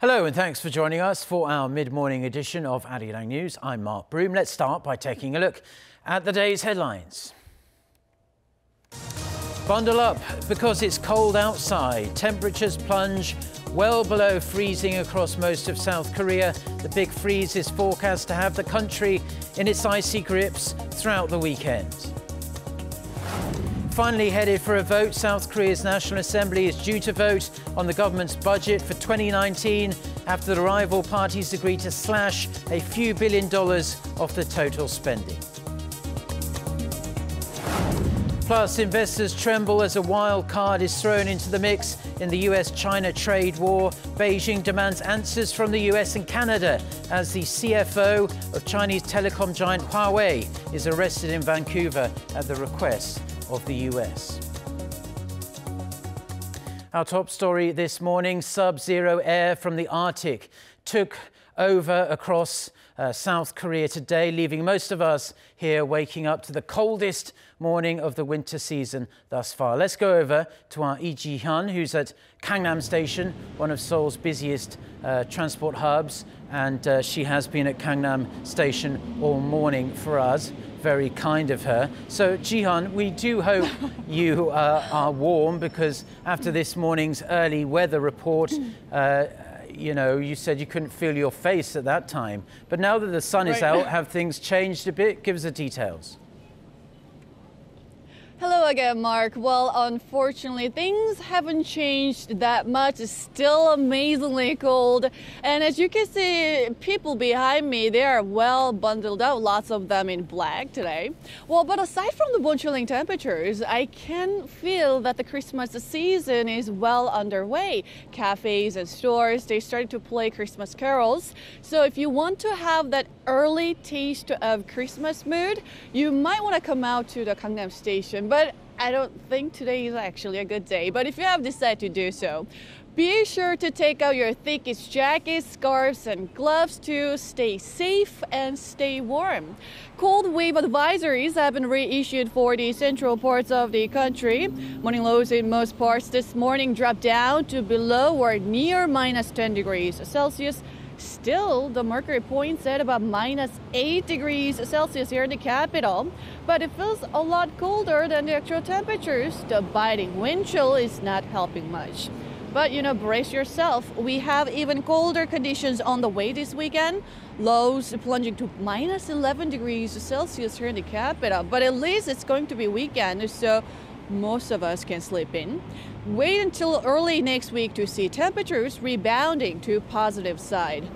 Hello and thanks for joining us for our mid-morning edition of Arirang News. I'm Mark Broom. Let's start by taking a look at the day's headlines. Bundle up because it's cold outside. Temperatures plunge well below freezing across most of South Korea. The big freeze is forecast to have the country in its icy grips throughout the weekend. Finally headed for a vote, South Korea's National Assembly is due to vote on the government's budget for 2019 after the rival parties agreed to slash a few $1 billion off the total spending. Plus, investors tremble as a wild card is thrown into the mix in the US-China trade war. Beijing demands answers from the US and Canada as the CFO of Chinese telecom giant Huawei is arrested in Vancouver at the request of the US. Our top story this morning, sub-zero air from the Arctic took over across South Korea today, leaving most of us here waking up to the coldest morning of the winter season thus far. Let's go over to our Lee Ji-hyun, who's at Gangnam Station, one of Seoul's busiest transport hubs, and she has been at Gangnam Station all morning for us. Very kind of her. So, Ji-hyun, we do hope you are warm, because after this morning's early weather report, you know, you said you couldn't feel your face at that time. But now that the sun is out, have things changed a bit? Give us the details. Hello again, Mark. Well, unfortunately, things haven't changed that much. It's still amazingly cold. And as you can see, people behind me, they are well bundled up, lots of them in black today. Well, but aside from the bone-chilling temperatures, I can feel that the Christmas season is well underway. Cafes and stores, they started to play Christmas carols. So if you want to have that early taste of Christmas mood, you might want to come out to the Gangnam Station. But I don't think today is actually a good day. But if you have decided to do so, be sure to take out your thickest jackets, scarves, and gloves to stay safe and stay warm. Cold wave advisories have been reissued for the central parts of the country. Morning lows in most parts this morning dropped down to below or near minus 10 degrees Celsius. Still, the mercury points at about minus 8 degrees Celsius here in the capital. But it feels a lot colder than the actual temperatures. The biting wind chill is not helping much. But, you know, brace yourself. We have even colder conditions on the way this weekend. Lows plunging to minus 11 degrees Celsius here in the capital. But at least it's going to be weekend, so most of us can sleep in. Wait until early next week to see temperatures rebounding to positive side.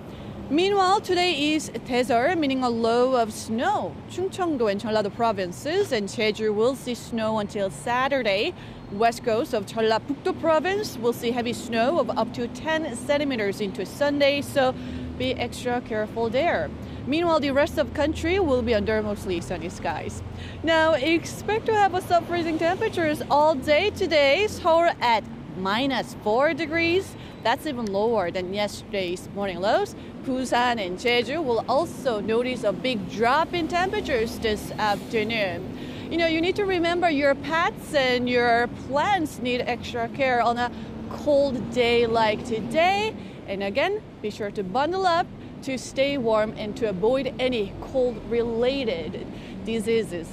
Meanwhile, today is Taeseo, meaning a low of snow. Chungcheongdo and Jeollado provinces and Jeju will see snow until Saturday. West coast of Jeollabuk-do province will see heavy snow of up to 10 centimeters into Sunday, so be extra careful there. Meanwhile, the rest of the country will be under mostly sunny skies. Now, expect to have a sub-freezing temperatures all day today. Seoul at minus 4 degrees. That's even lower than yesterday's morning lows. Busan and Jeju will also notice a big drop in temperatures this afternoon. You know, you need to remember your pets and your plants need extra care on a cold day like today. And again, be sure to bundle up to stay warm and to avoid any cold-related diseases.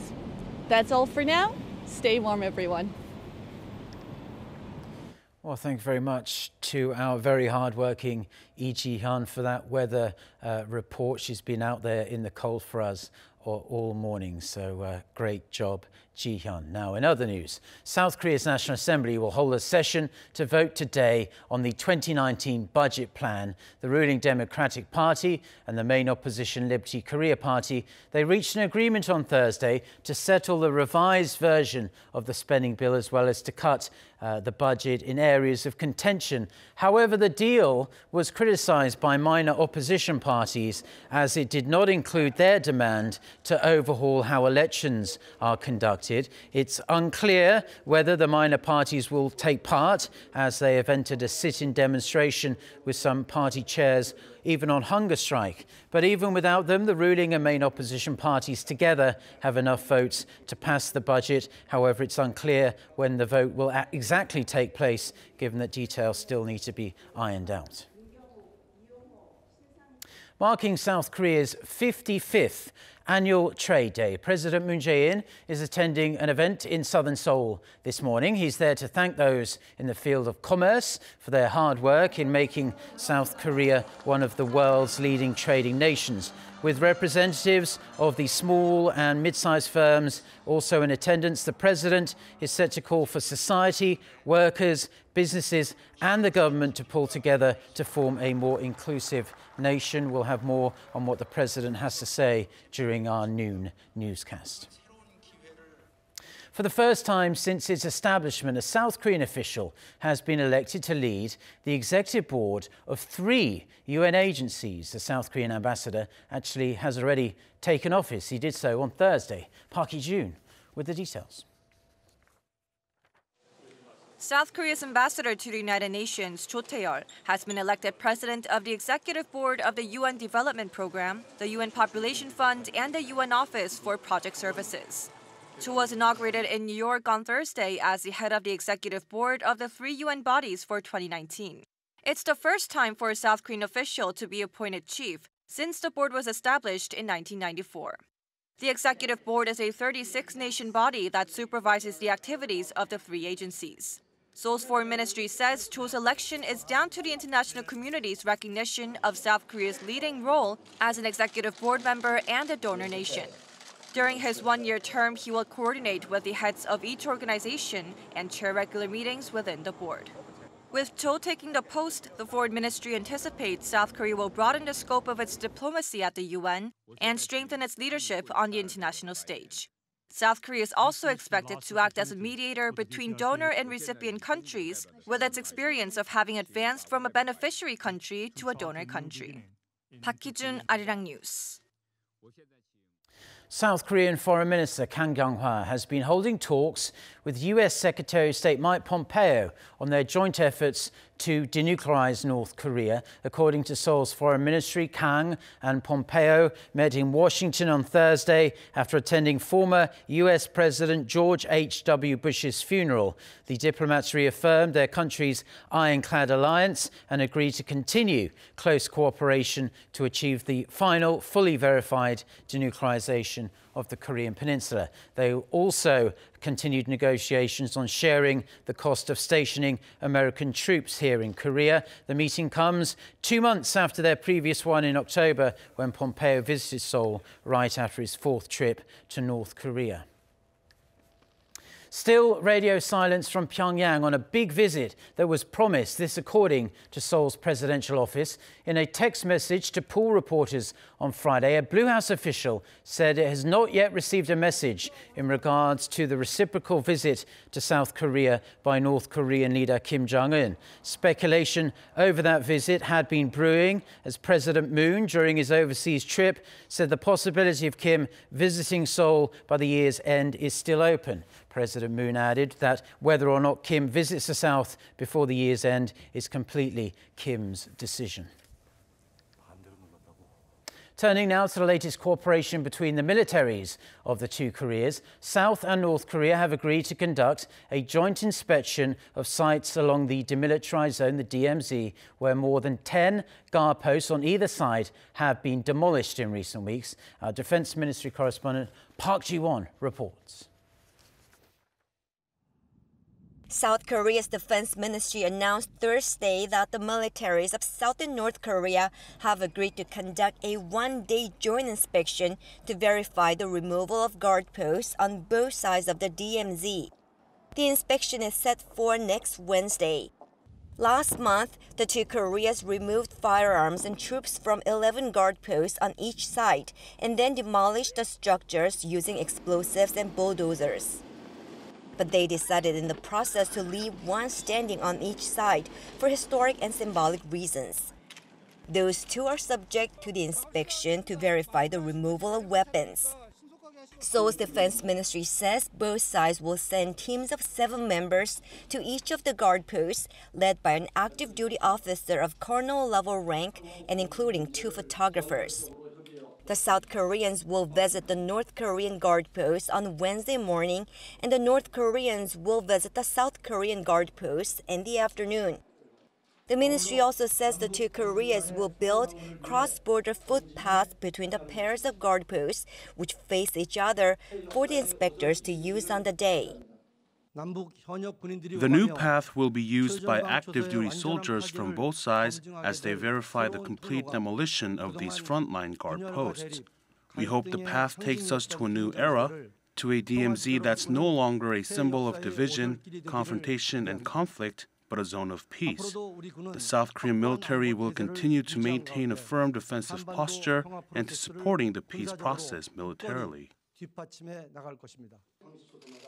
That's all for now. Stay warm, everyone. Well, thank you very much to our very hard-working Lee Ji-hyun for that weather report. She's been out there in the cold for us all morning, so great job, Ji-hyun. Now, in other news, South Korea's National Assembly will hold a session to vote today on the 2019 budget plan. The ruling Democratic Party and the main opposition Liberty Korea Party, they reached an agreement on Thursday to settle the revised version of the spending bill as well as to cut the budget in areas of contention. However, the deal was criticised by minor opposition parties as it did not include their demand to overhaul how elections are conducted. It's unclear whether the minor parties will take part, as they have entered a sit-in demonstration with some party chairs even on hunger strike. But even without them, the ruling and main opposition parties together have enough votes to pass the budget. However, it's unclear when the vote will exactly take place, given that details still need to be ironed out. Marking South Korea's 55th annual Trade Day, President Jaein is attending an event in southern Seoul this morning. He's there to thank those in the field of commerce for their hard work in making South Korea one of the world's leading trading nations. With representatives of the small and mid-sized firms also in attendance, the president is set to call for society, workers, businesses and the government to pull together to form a more inclusive nation. We'll have more on what the president has to say during our noon newscast. For the first time since its establishment, a South Korean official has been elected to lead the executive board of 3 UN agencies. The South Korean ambassador actually has already taken office. He did so on Thursday. Park Hee-jun with the details. South Korea's ambassador to the United Nations, Cho Tae-yeol, has been elected president of the executive board of the UN Development Program, the UN Population Fund, and the UN Office for Project Services. Cho was inaugurated in New York on Thursday as the head of the executive board of the 3 UN bodies for 2019. It's the first time for a South Korean official to be appointed chief since the board was established in 1994. The executive board is a 36-nation body that supervises the activities of the 3 agencies. Seoul's foreign ministry says Cho's election is down to the international community's recognition of South Korea's leading role as an executive board member and a donor nation. During his 1-year term, he will coordinate with the heads of each organization and chair regular meetings within the board. With Cho taking the post, the foreign ministry anticipates South Korea will broaden the scope of its diplomacy at the UN and strengthen its leadership on the international stage. South Korea is also expected to act as a mediator between donor and recipient countries, with its experience of having advanced from a beneficiary country to a donor country. Park Hee-jun, Arirang News. South Korean Foreign Minister Kang Kyung-hwa has been holding talks with US Secretary of State Mike Pompeo on their joint efforts to denuclearize North Korea. According to Seoul's foreign ministry, Kang and Pompeo met in Washington on Thursday after attending former US President George H.W. Bush's funeral. The diplomats reaffirmed their country's ironclad alliance and agreed to continue close cooperation to achieve the final, fully verified denuclearization of the Korean Peninsula. They also continued negotiations on sharing the cost of stationing American troops here in Korea. The meeting comes 2 months after their previous one in October, when Pompeo visited Seoul right after his 4th trip to North Korea. Still radio silence from Pyongyang on a big visit that was promised, this according to Seoul's presidential office. In a text message to pool reporters on Friday, a Blue House official said it has not yet received a message in regards to the reciprocal visit to South Korea by North Korean leader Kim Jong-un. Speculation over that visit had been brewing as President Moon, during his overseas trip, said the possibility of Kim visiting Seoul by the year's end is still open. President Moon added that whether or not Kim visits the South before the year's end is completely Kim's decision. Turning now to the latest cooperation between the militaries of the 2 Koreas, South and North Korea have agreed to conduct a joint inspection of sites along the demilitarized zone, the DMZ, where more than 10 guard posts on either side have been demolished in recent weeks. Our Defense Ministry correspondent Park Ji-won reports. South Korea's defense ministry announced Thursday that the militaries of South and North Korea have agreed to conduct a 1-day joint inspection to verify the removal of guard posts on both sides of the DMZ. The inspection is set for next Wednesday. Last month, the 2 Koreas removed firearms and troops from 11 guard posts on each side and then demolished the structures using explosives and bulldozers. But they decided in the process to leave one standing on each side for historic and symbolic reasons. Those 2 are subject to the inspection to verify the removal of weapons. Seoul's defense ministry says both sides will send teams of 7 members to each of the guard posts, led by an active duty officer of colonel-level rank and including 2 photographers. The South Koreans will visit the North Korean guard post on Wednesday morning, and the North Koreans will visit the South Korean guard post in the afternoon. The ministry also says the two Koreas will build cross-border footpaths between the pairs of guard posts, which face each other, for the inspectors to use on the day. The new path will be used by active duty soldiers from both sides as they verify the complete demolition of these frontline guard posts. We hope the path takes us to a new era, to a DMZ that's no longer a symbol of division, confrontation, and conflict, but a zone of peace. The South Korean military will continue to maintain a firm defensive posture and to supporting the peace process militarily.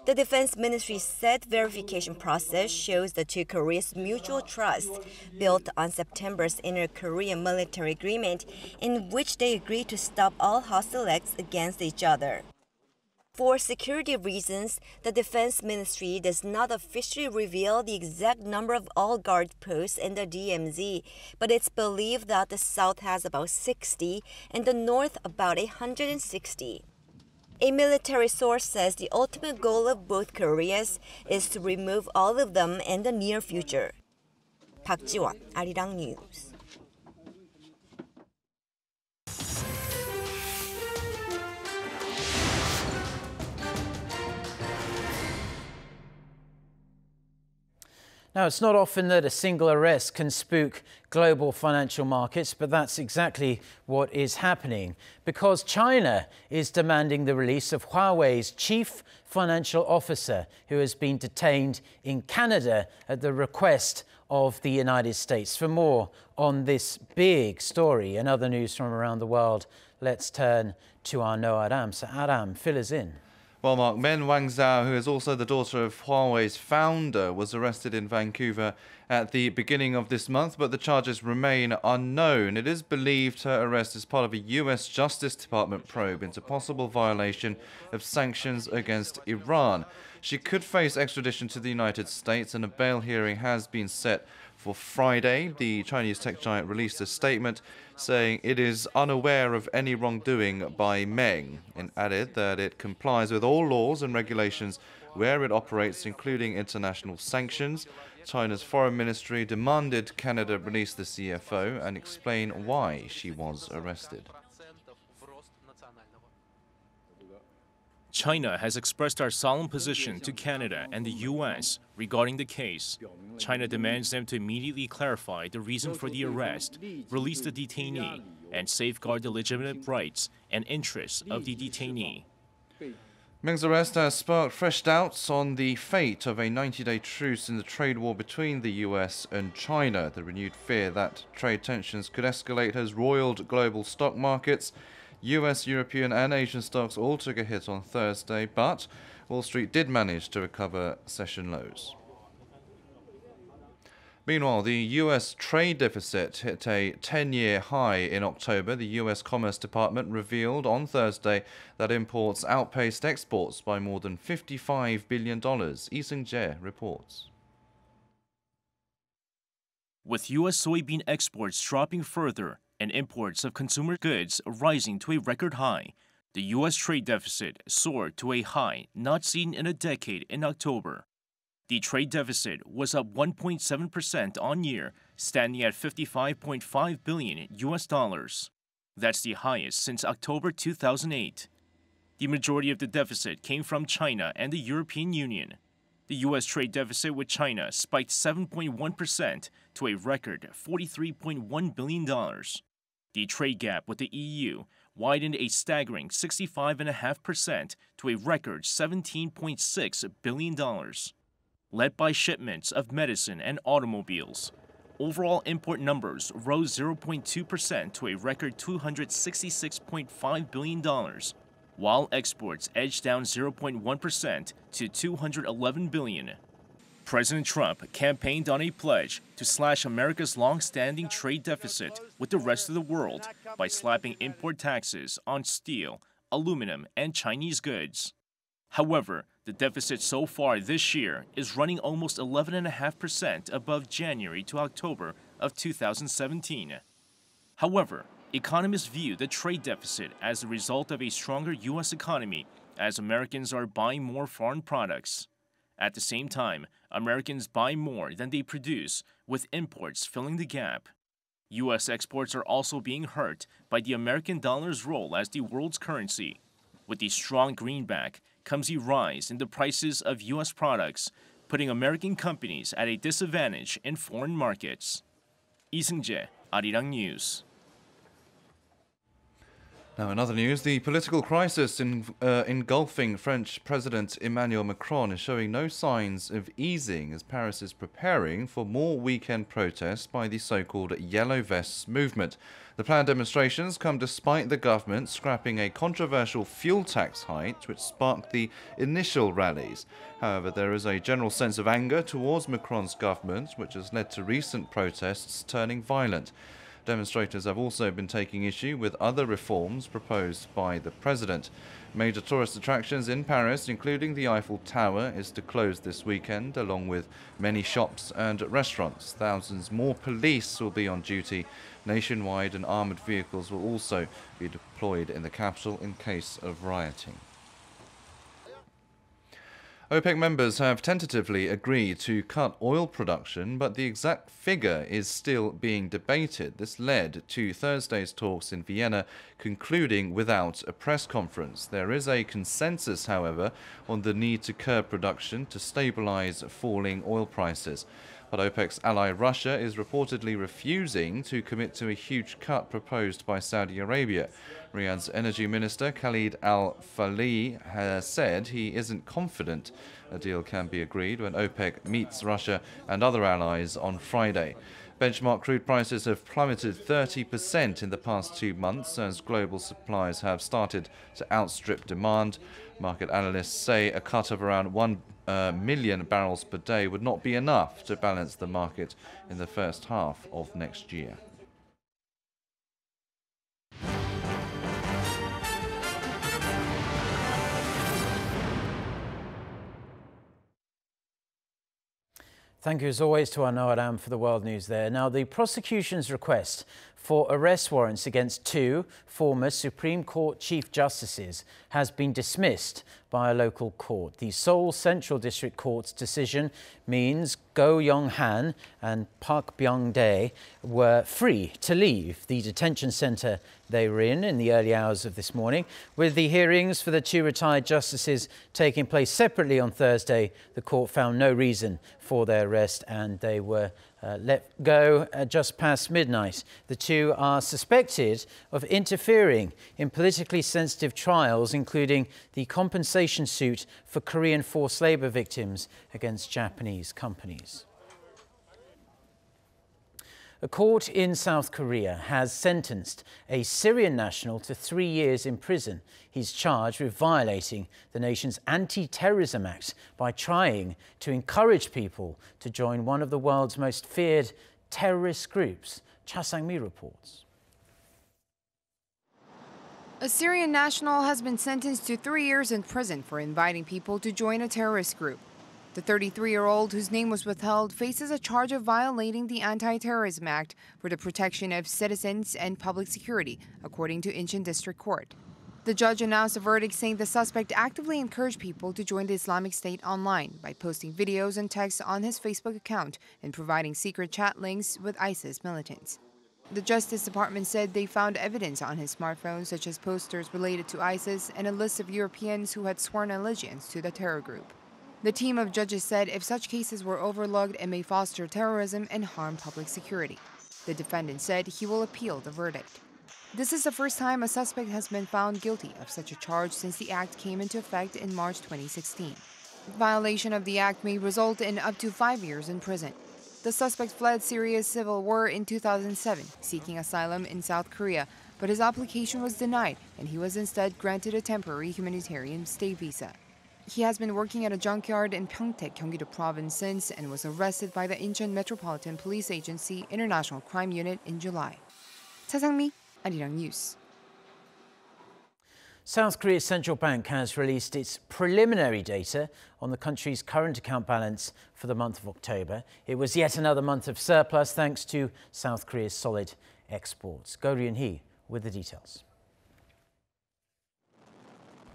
The Defense Ministry said verification process shows the two Koreas' mutual trust, built on September's inter-Korean military agreement, in which they agreed to stop all hostile acts against each other. For security reasons, the Defense Ministry does not officially reveal the exact number of all guard posts in the DMZ, but it's believed that the South has about 60 and the North about 160. A military source says the ultimate goal of both Koreas is to remove all of them in the near future. Park Ji-won, Arirang News. Now, it's not often that a single arrest can spook global financial markets, but that's exactly what is happening because China is demanding the release of Huawei's chief financial officer, who has been detained in Canada at the request of the United States. For more on this big story and other news from around the world, let's turn to our Noah Aram. So Aram, fill us in. Well, Mark, Meng Wanzhou, who is also the daughter of Huawei's founder, was arrested in Vancouver at the beginning of this month, but the charges remain unknown. It is believed her arrest is part of a US Justice Department probe into possible violation of sanctions against Iran. She could face extradition to the United States, and a bail hearing has been set for Friday. The Chinese tech giant released a statement saying it is unaware of any wrongdoing by Meng, and added that it complies with all laws and regulations where it operates, including international sanctions. China's foreign ministry demanded Canada release the CFO and explain why she was arrested. China has expressed our solemn position to Canada and the U.S. regarding the case. China demands them to immediately clarify the reason for the arrest, release the detainee, and safeguard the legitimate rights and interests of the detainee. Meng's arrest has sparked fresh doubts on the fate of a 90-day truce in the trade war between the US and China. The renewed fear that trade tensions could escalate has roiled global stock markets. US, European and Asian stocks all took a hit on Thursday, but Wall Street did manage to recover session lows. Meanwhile, the US trade deficit hit a 10-year high in October. The US Commerce Department revealed on Thursday that imports outpaced exports by more than $55 billion. Lee Seung-jae reports. With US soybean exports dropping further and imports of consumer goods rising to a record high, the U.S. trade deficit soared to a high not seen in a decade in October. The trade deficit was up 1.7% on year, standing at $55.5 billion US dollars. That's the highest since October 2008. The majority of the deficit came from China and the European Union. The U.S. trade deficit with China spiked 7.1% to a record $43.1 billion. The trade gap with the EU widened a staggering 65.5% to a record $17.6 billion. Led by shipments of medicine and automobiles, overall import numbers rose 0.2% to a record $266.5 billion, while exports edged down 0.1% to $211 billion. President Trump campaigned on a pledge to slash America's long-standing trade deficit with the rest of the world by slapping import taxes on steel, aluminum, and Chinese goods. However, the deficit so far this year is running almost 11.5% above January to October of 2017. However, economists view the trade deficit as a result of a stronger U.S. economy as Americans are buying more foreign products. At the same time, Americans buy more than they produce, with imports filling the gap. U.S. exports are also being hurt by the American dollar's role as the world's currency. With the strong greenback comes a rise in the prices of U.S. products, putting American companies at a disadvantage in foreign markets. Lee Seung-jae, Arirang News. Now, in other news, the political crisis engulfing French President Emmanuel Macron is showing no signs of easing as Paris is preparing for more weekend protests by the so-called Yellow Vests movement. The planned demonstrations come despite the government scrapping a controversial fuel tax hike which sparked the initial rallies. However, there is a general sense of anger towards Macron's government, which has led to recent protests turning violent. Demonstrators have also been taking issue with other reforms proposed by the president. Major tourist attractions in Paris, including the Eiffel Tower, is to close this weekend, along with many shops and restaurants. Thousands more police will be on duty nationwide, and armoured vehicles will also be deployed in the capital in case of rioting. OPEC members have tentatively agreed to cut oil production, but the exact figure is still being debated. This led to Thursday's talks in Vienna concluding without a press conference. There is a consensus, however, on the need to curb production to stabilize falling oil prices. But OPEC's ally Russia is reportedly refusing to commit to a huge cut proposed by Saudi Arabia. Riyadh's energy minister Khalid al-Falih has said he isn't confident a deal can be agreed when OPEC meets Russia and other allies on Friday. Benchmark crude prices have plummeted 30% in the past 2 months as global supplies have started to outstrip demand. Market analysts say a cut of around 1 million barrels per day would not be enough to balance the market in the first half of next year. Thank you as always to Arnaud Adam for the world news there. Now, the prosecution's request for arrest warrants against 2 former Supreme Court Chief Justices has been dismissed by a local court. The Seoul Central District Court's decision means Go Young-han and Park Byung-dae were free to leave the detention centre they were in the early hours of this morning. With the hearings for the 2 retired justices taking place separately on Thursday, the court found no reason for their arrest and they were let go just past midnight. The 2 are suspected of interfering in politically sensitive trials, including the compensation suit for Korean forced labour victims against Japanese companies. A court in South Korea has sentenced a Syrian national to 3 years in prison. He's charged with violating the nation's anti-terrorism act by trying to encourage people to join one of the world's most feared terrorist groups. Cha Sang-mi reports. A Syrian national has been sentenced to 3 years in prison for inviting people to join a terrorist group. The 33-year-old, whose name was withheld, faces a charge of violating the Anti-Terrorism Act for the protection of citizens and public security, according to Incheon District Court. The judge announced a verdict saying the suspect actively encouraged people to join the Islamic State online by posting videos and texts on his Facebook account and providing secret chat links with ISIS militants. The Justice Department said they found evidence on his smartphone, such as posters related to ISIS and a list of Europeans who had sworn allegiance to the terror group. The team of judges said if such cases were overlooked, it may foster terrorism and harm public security. The defendant said he will appeal the verdict. This is the first time a suspect has been found guilty of such a charge since the act came into effect in March 2016. Violation of the act may result in up to 5 years in prison. The suspect fled Syria's civil war in 2007, seeking asylum in South Korea, but his application was denied and he was instead granted a temporary humanitarian stay visa. He has been working at a junkyard in Pyeongtaek, Gyeonggi-do Province since and was arrested by the Incheon Metropolitan Police Agency International Crime Unit in July. Cha Sang-mi, Arirang News. South Korea's central bank has released its preliminary data on the country's current account balance for the month of October. It was yet another month of surplus thanks to South Korea's solid exports. Go Ryun-hee with the details.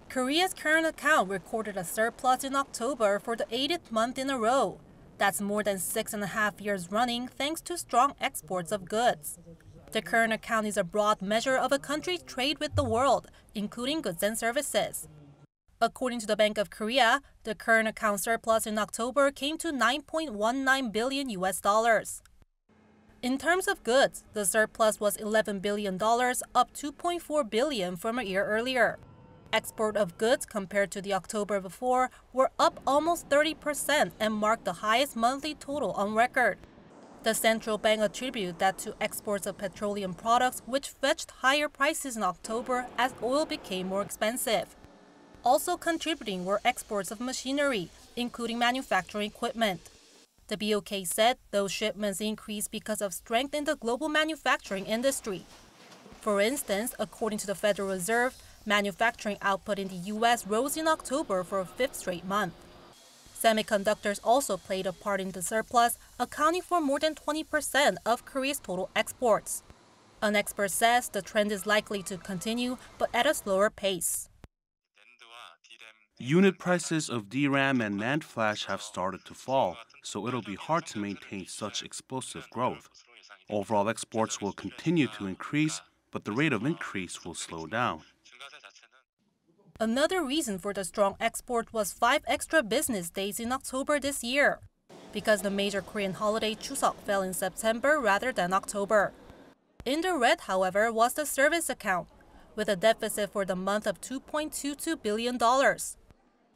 Korea's current account recorded a surplus in October for the 8th month in a row. That's more than 6.5 years running thanks to strong exports of goods. The current account is a broad measure of a country's trade with the world, including goods and services. According to the Bank of Korea, the current account surplus in October came to $9.19 billion. In terms of goods, the surplus was $11 billion, up $2.4 billion from a year earlier. Export of goods compared to the October before were up almost 30% and marked the highest monthly total on record. The central bank attributed that to exports of petroleum products, which fetched higher prices in October as oil became more expensive. Also contributing were exports of machinery, including manufacturing equipment. The BoK said those shipments increased because of strength in the global manufacturing industry. For instance, according to the Federal Reserve, manufacturing output in the U.S. rose in October for a fifth straight month. Semiconductors also played a part in the surplus, accounting for more than 20% of Korea's total exports. An expert says the trend is likely to continue, but at a slower pace. Unit prices of DRAM and NAND flash have started to fall, so it'll be hard to maintain such explosive growth. Overall exports will continue to increase, but the rate of increase will slow down. Another reason for the strong export was 5 extra business days in October this year, because the major Korean holiday Chuseok fell in September rather than October. In the red, however, was the service account, with a deficit for the month of $2.22 billion.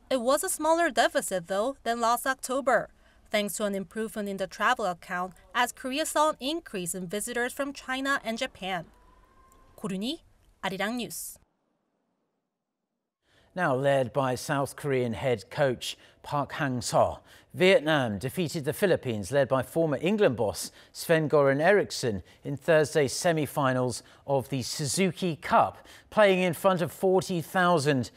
It was a smaller deficit, though, than last October, thanks to an improvement in the travel account as Korea saw an increase in visitors from China and Japan. 고르니, Arirang News. Now led by South Korean head coach Park Hang-seo, Vietnam defeated the Philippines, led by former England boss Sven-Göran Eriksson, in Thursday's semi-finals of the Suzuki Cup, playing in front of 40,000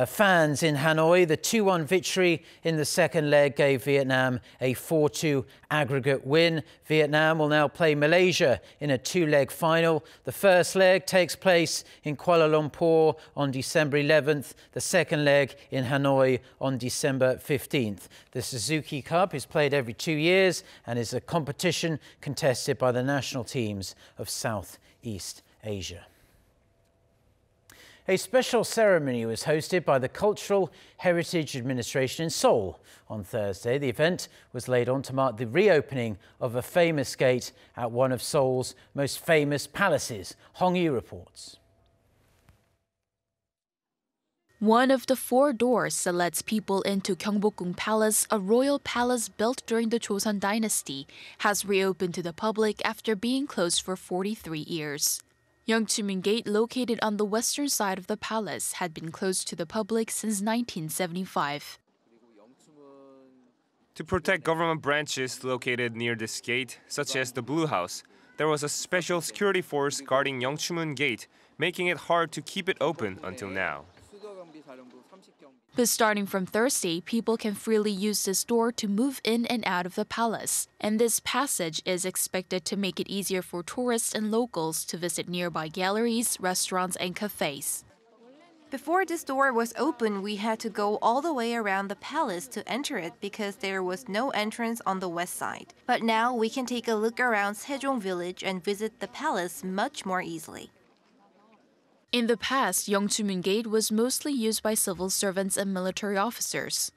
fans in Hanoi. The 2-1 victory in the second leg gave Vietnam a 4-2 aggregate win. Vietnam will now play Malaysia in a 2-leg final. The first leg takes place in Kuala Lumpur on December 11th, the second leg in Hanoi on December 15th. The Suzuki Cup is played every 2 years and is a competition contested by the national teams of Southeast Asia. A special ceremony was hosted by the Cultural Heritage Administration in Seoul on Thursday. The event was laid on to mark the reopening of a famous gate at one of Seoul's most famous palaces. Hong Yu reports. One of the 4 doors that lets people into BoKyung Palace, a royal palace built during the Joseon dynasty, has reopened to the public after being closed for 43 years. Yeongchumun Gate, located on the western side of the palace, had been closed to the public since 1975. To protect government branches located near this gate, such as the Blue House, there was a special security force guarding Yeongchumun Gate, making it hard to keep it open until now. But starting from Thursday, people can freely use this door to move in and out of the palace. And this passage is expected to make it easier for tourists and locals to visit nearby galleries, restaurants, and cafes. Before this door was open, we had to go all the way around the palace to enter it because there was no entrance on the west side. But now we can take a look around Sejong village and visit the palace much more easily. In the past, Yeongchumun Gate was mostly used by civil servants and military officers.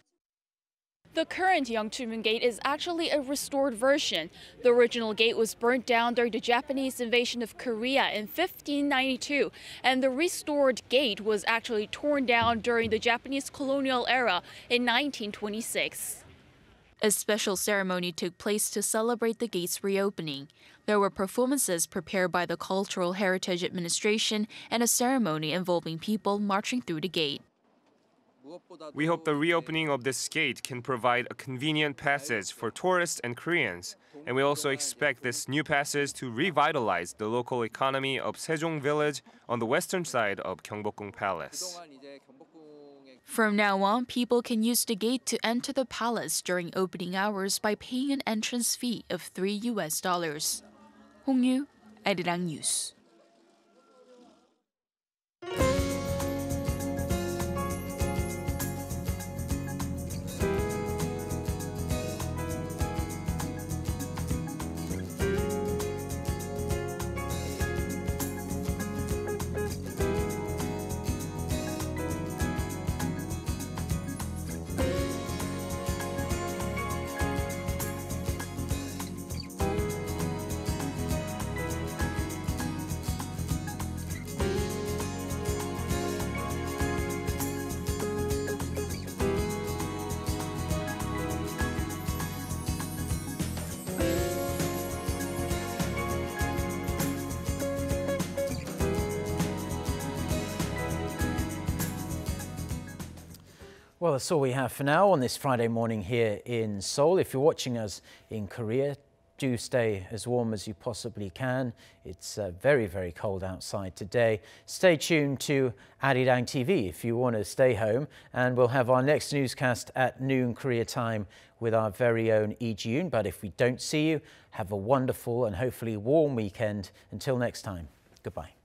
The current Yeongchumun Gate is actually a restored version. The original gate was burnt down during the Japanese invasion of Korea in 1592, and the restored gate was actually torn down during the Japanese colonial era in 1926. A special ceremony took place to celebrate the gate's reopening. There were performances prepared by the Cultural Heritage Administration and a ceremony involving people marching through the gate. We hope the reopening of this gate can provide a convenient passage for tourists and Koreans, and we also expect this new passage to revitalize the local economy of Sejong village on the western side of BoKyung Palace. From now on, people can use the gate to enter the palace during opening hours by paying an entrance fee of $3. Hong Yu, Arirang News. Well, that's all we have for now on this Friday morning here in Seoul. If you're watching us in Korea, do stay as warm as you possibly can. It's very, very cold outside today. Stay tuned to Arirang TV if you want to stay home. And we'll have our next newscast at noon Korea time with our very own Lee Ji-yoon. But if we don't see you, have a wonderful and hopefully warm weekend. Until next time, goodbye.